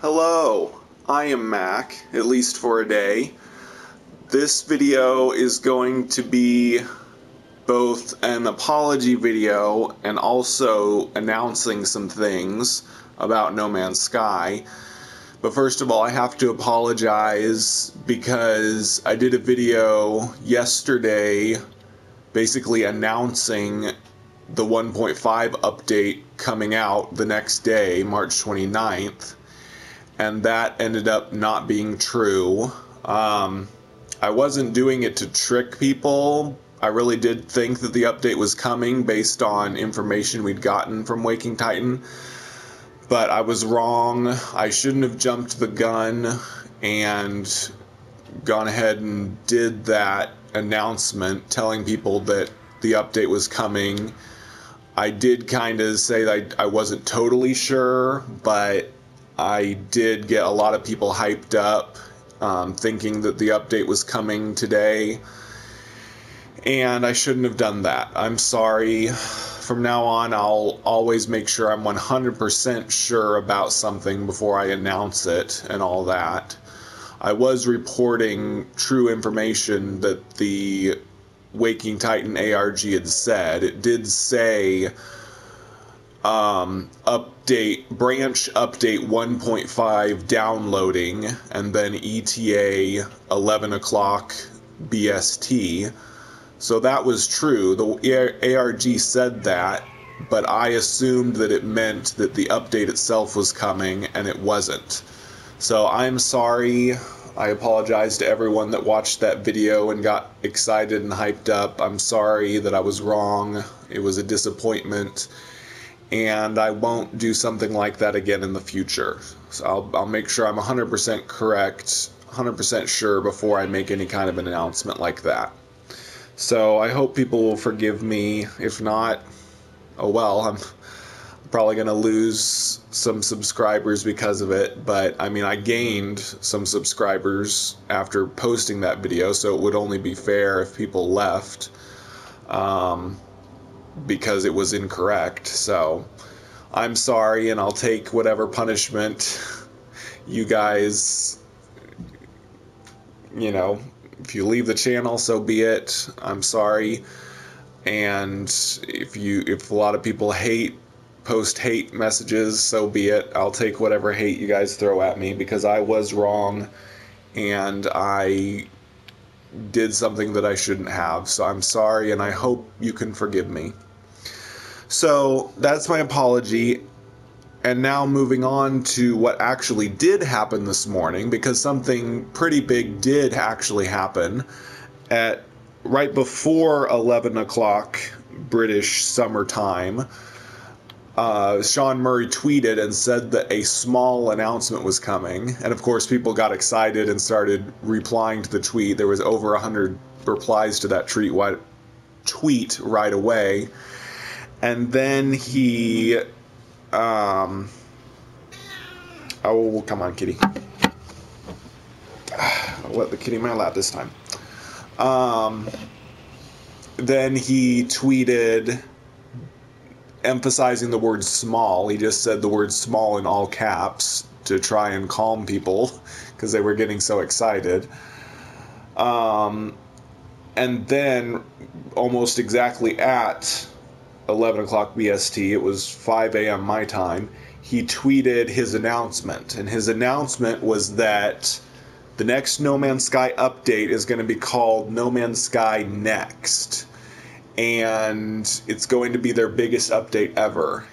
Hello, I am Mac, at least for a day. This video is going to be both an apology video and also announcing some things about No Man's Sky. But first of all, I have to apologize because I did a video yesterday basically announcing the 1.5 update coming out the next day, March 29th. And that ended up not being true. I wasn't doing it to trick people. I really did think that the update was coming based on information we'd gotten from Waking Titan. But I was wrong. I shouldn't have jumped the gun and gone ahead and did that announcement telling people that the update was coming. I did kind of say that I wasn't totally sure, but I did get a lot of people hyped up, thinking that the update was coming today, and I shouldn't have done that. I'm sorry. From now on, I'll always make sure I'm 100% sure about something before I announce it and all that. I was reporting true information that the Waking Titan ARG had said. It did say branch update 1.5 downloading, and then ETA 11 o'clock BST. So that was true. The ARG said that, but I assumed that it meant that the update itself was coming, and it wasn't. So I'm sorry. I apologize to everyone that watched that video and got excited and hyped up. I'm sorry that I was wrong. It was a disappointment. And I won't do something like that again in the future. So I'll make sure I'm 100% correct, 100% sure before I make any kind of an announcement like that. So I hope people will forgive me. If not, oh well, I'm probably going to lose some subscribers because of it. But I mean, I gained some subscribers after posting that video, so it would only be fair if people left. Because it was incorrect. So I'm sorry, and I'll take whatever punishment you guys, if you leave the channel, so be it. I'm sorry. And if a lot of people post hate messages, so be it. I'll take whatever hate you guys throw at me, because I was wrong and I did something that I shouldn't have. So I'm sorry, and I hope you can forgive me. So that's my apology. And now moving on to what actually did happen this morning, because something pretty big did actually happen at right before 11 o'clock British summer time. Sean Murray tweeted and said that a small announcement was coming. And of course, people got excited and started replying to the tweet. There was over 100 replies to that tweet right away. And then he, oh, come on, kitty. I'll let the kitty in my lap this time. Then he tweeted emphasizing the word small. He just said the word small in all caps to try and calm people because they were getting so excited. And then almost exactly at 11 o'clock BST, it was 5 a.m. my time, he tweeted his announcement. And his announcement was that the next No Man's Sky update is going to be called No Man's Sky Next. And it's going to be their biggest update ever.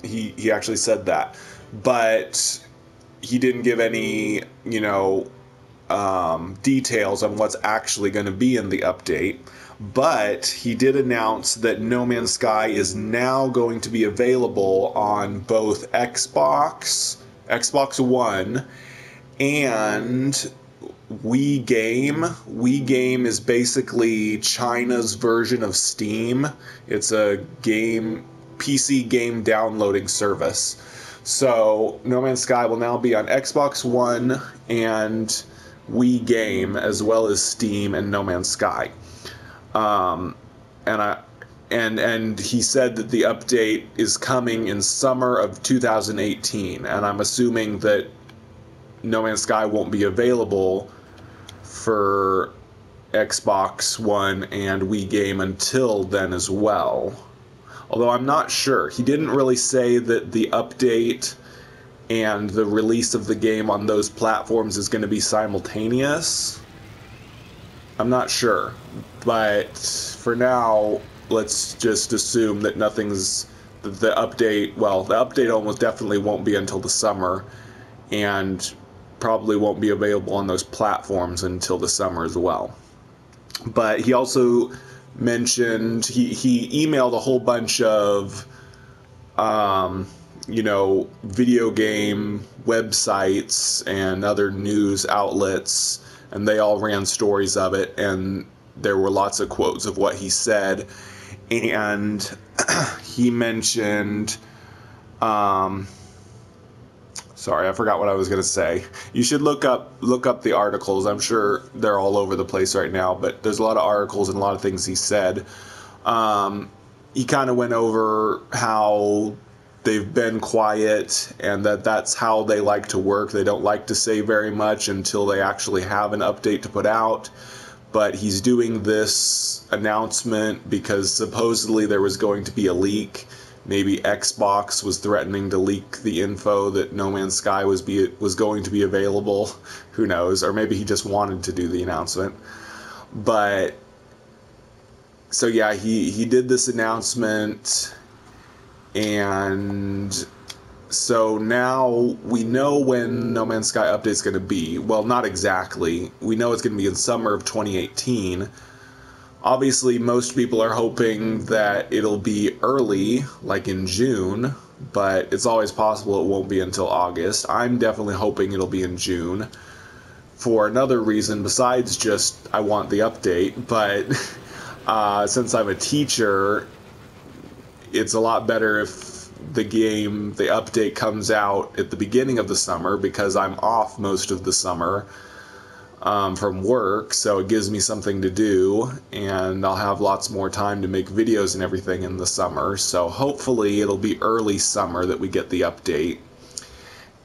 He actually said that. But he didn't give any, details on what's actually going to be in the update. But he did announce that No Man's Sky is now going to be available on both Xbox One, and Wii Game. Wii Game is basically China's version of Steam. It's a PC game downloading service. So No Man's Sky will now be on Xbox One and Wii Game, as well as Steam and No Man's Sky. and he said that the update is coming in summer of 2018, and I'm assuming that No Man's Sky won't be available for Xbox One and Wii game until then as well. Although I'm not sure. He didn't really say that the update and the release of the game on those platforms is going to be simultaneous. I'm not sure. But for now, let's just assume that the update almost definitely won't be until the summer, and probably won't be available on those platforms until the summer as well. But he also mentioned, he emailed a whole bunch of video game websites and other news outlets, and they all ran stories of it, and there were lots of quotes of what he said. And he mentioned, sorry, I forgot what I was going to say. You should look up the articles. I'm sure they're all over the place right now, but there's a lot of articles and a lot of things he said. He kind of went over how they've been quiet, and that's how they like to work. They don't like to say very much until they actually have an update to put out. But he's doing this announcement because supposedly there was going to be a leak. Maybe Xbox was threatening to leak the info that No Man's Sky was going to be available. Who knows? Or maybe he just wanted to do the announcement. But so yeah, he did this announcement, and so now we know when No Man's Sky update's going to be. Well, not exactly. We know it's going to be in summer of 2018. Obviously, most people are hoping that it'll be early, like in June, but it's always possible it won't be until August. I'm definitely hoping it'll be in June for another reason besides just I want the update, but since I'm a teacher, it's a lot better if the update comes out at the beginning of the summer, because I'm off most of the summer from work, so it gives me something to do, and I'll have lots more time to make videos and everything in the summer. So hopefully it'll be early summer that we get the update,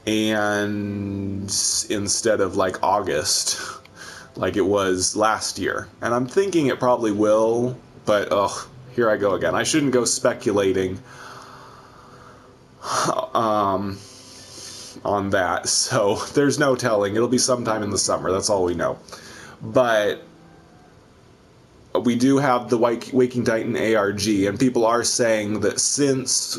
and instead of like August like it was last year. And I'm thinking it probably will, but here I go again. I shouldn't go speculating on that, so there's no telling. It'll be sometime in the summer, that's all we know. But we do have the Waking Titan ARG, and people are saying that since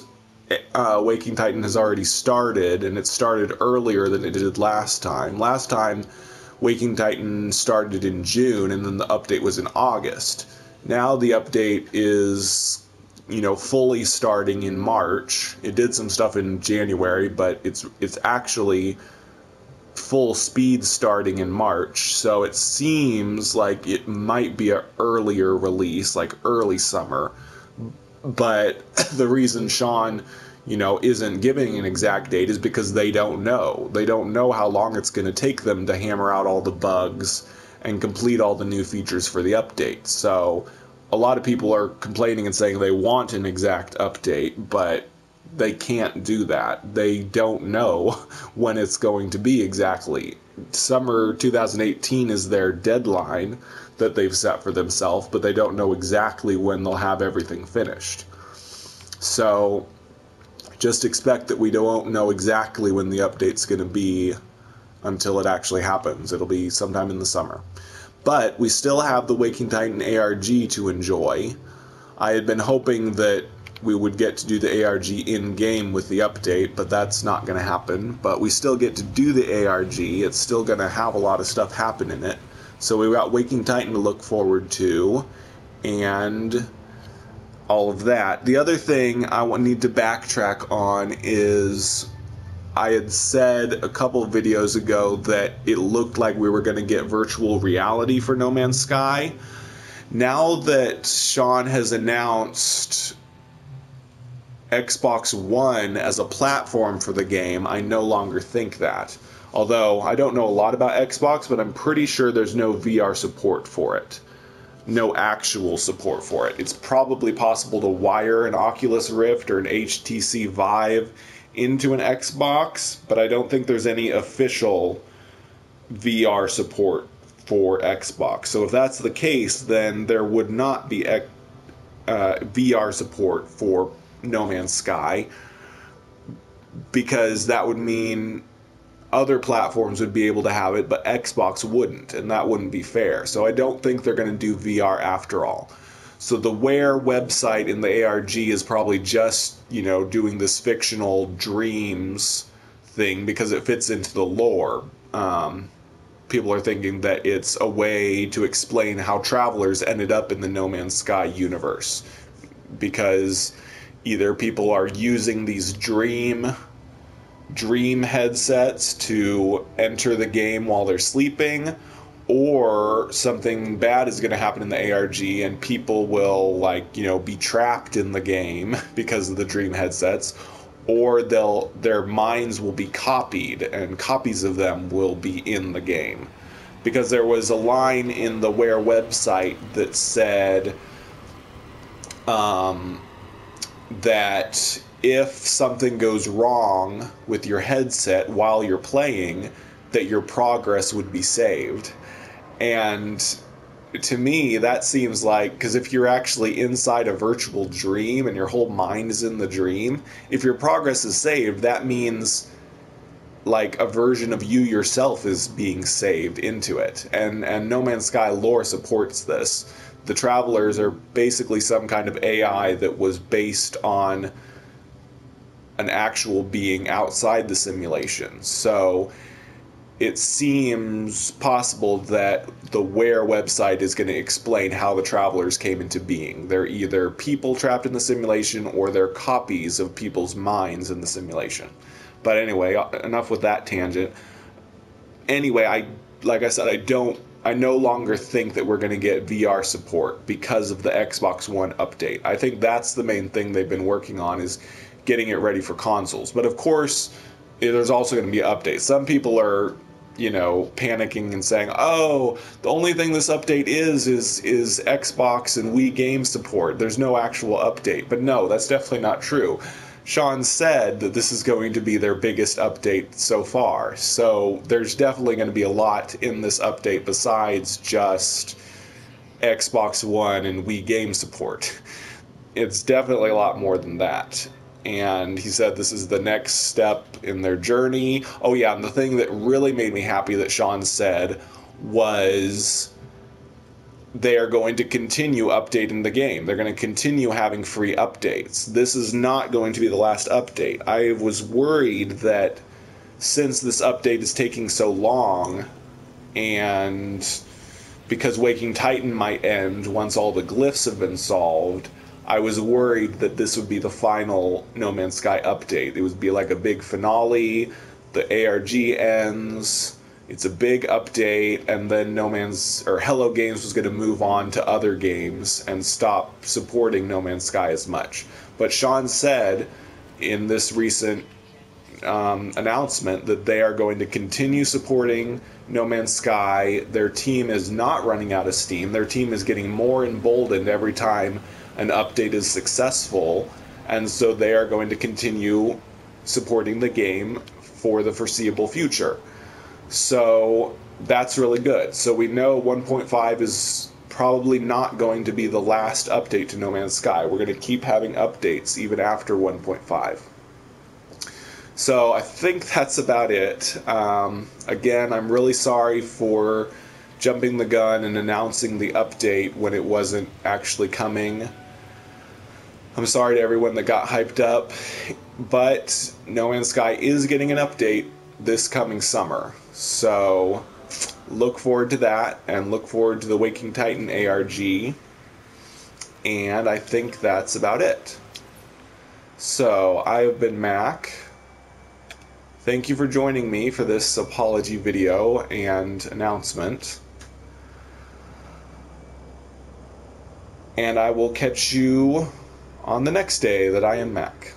Waking Titan has already started, and it started earlier than it did last time. Last time Waking Titan started in June, and then the update was in August. Now the update is fully starting in March. It did some stuff in January, but it's actually full speed starting in March. So it seems like it might be an earlier release, like early summer. But the reason Sean, isn't giving an exact date is because they don't know. They don't know how long it's going to take them to hammer out all the bugs and complete all the new features for the update. So a lot of people are complaining and saying they want an exact update, but they can't do that. They don't know when it's going to be exactly. Summer 2018 is their deadline that they've set for themselves, but they don't know exactly when they'll have everything finished. So just expect that we don't know exactly when the update's going to be until it actually happens. It'll be sometime in the summer. But we still have the Waking Titan ARG to enjoy. I had been hoping that we would get to do the ARG in-game with the update, but that's not going to happen. But we still get to do the ARG. It's still going to have a lot of stuff happen in it. So we've got Waking Titan to look forward to, and all of that. The other thing I need to backtrack on is I had said a couple of videos ago that it looked like we were going to get virtual reality for No Man's Sky. Now that Sean has announced Xbox One as a platform for the game, I no longer think that. Although I don't know a lot about Xbox, but I'm pretty sure there's no VR support for it. no actual support for it. It's probably possible to wire an Oculus Rift or an HTC Vive into an Xbox, but I don't think there's any official VR support for Xbox. So if that's the case, then there would not be VR support for No Man's Sky, because that would mean other platforms would be able to have it, but Xbox wouldn't, and that wouldn't be fair. So I don't think they're going to do VR after all. So the Where website in the ARG is probably just, you know, doing this fictional dreams thing because it fits into the lore. People are thinking that it's a way to explain how travelers ended up in the No Man's Sky universe, because either people are using these dream headsets to enter the game while they're sleeping, or something bad is going to happen in the ARG and people will, like, you know, be trapped in the game because of the dream headsets, or their minds will be copied and copies of them will be in the game. Because there was a line in the Where website that said that if something goes wrong with your headset while you're playing, that your progress would be saved. And to me, that seems like, because if you're actually inside a virtual dream and your whole mind is in the dream, if your progress is saved, that means like a version of you yourself is being saved into it. And No Man's Sky lore supports this. The travelers are basically some kind of AI that was based on an actual being outside the simulation. So it seems possible that the Where website is going to explain how the travelers came into being. They're either people trapped in the simulation or they're copies of people's minds in the simulation. But anyway, enough with that tangent. Anyway, like I said, I no longer think that we're going to get VR support because of the Xbox One update. I think that's the main thing they've been working on, is getting it ready for consoles. But of course, there's also going to be updates. Some people are, you know, panicking and saying, oh, the only thing this update is Xbox and Wii game support. There's no actual update. But no, that's definitely not true. Sean said that this is going to be their biggest update so far. So there's definitely going to be a lot in this update besides just Xbox One and Wii game support. It's definitely a lot more than that. And he said this is the next step in their journey. Oh yeah, and the thing that really made me happy that Sean said was they are going to continue updating the game. They're going to continue having free updates. This is not going to be the last update. I was worried that since this update is taking so long, and because Waking Titan might end once all the glyphs have been solved, I was worried that this would be the final No Man's Sky update. It would be like a big finale, the ARG ends, it's a big update, and then Hello Games was going to move on to other games and stop supporting No Man's Sky as much. But Sean said in this recent announcement that they are going to continue supporting No Man's Sky. Their team is not running out of steam. Their team is getting more emboldened every time an update is successful, and so they are going to continue supporting the game for the foreseeable future. So that's really good. So we know 1.5 is probably not going to be the last update to No Man's Sky. We're going to keep having updates even after 1.5. So I think that's about it. Again, I'm really sorry for jumping the gun and announcing the update when it wasn't actually coming. I'm sorry to everyone that got hyped up, but No Man's Sky is getting an update this coming summer. So look forward to that, and look forward to the Waking Titan ARG. And I think that's about it. So I have been Mac. Thank you for joining me for this apology video and announcement. And I will catch you on the next day that I am Mac.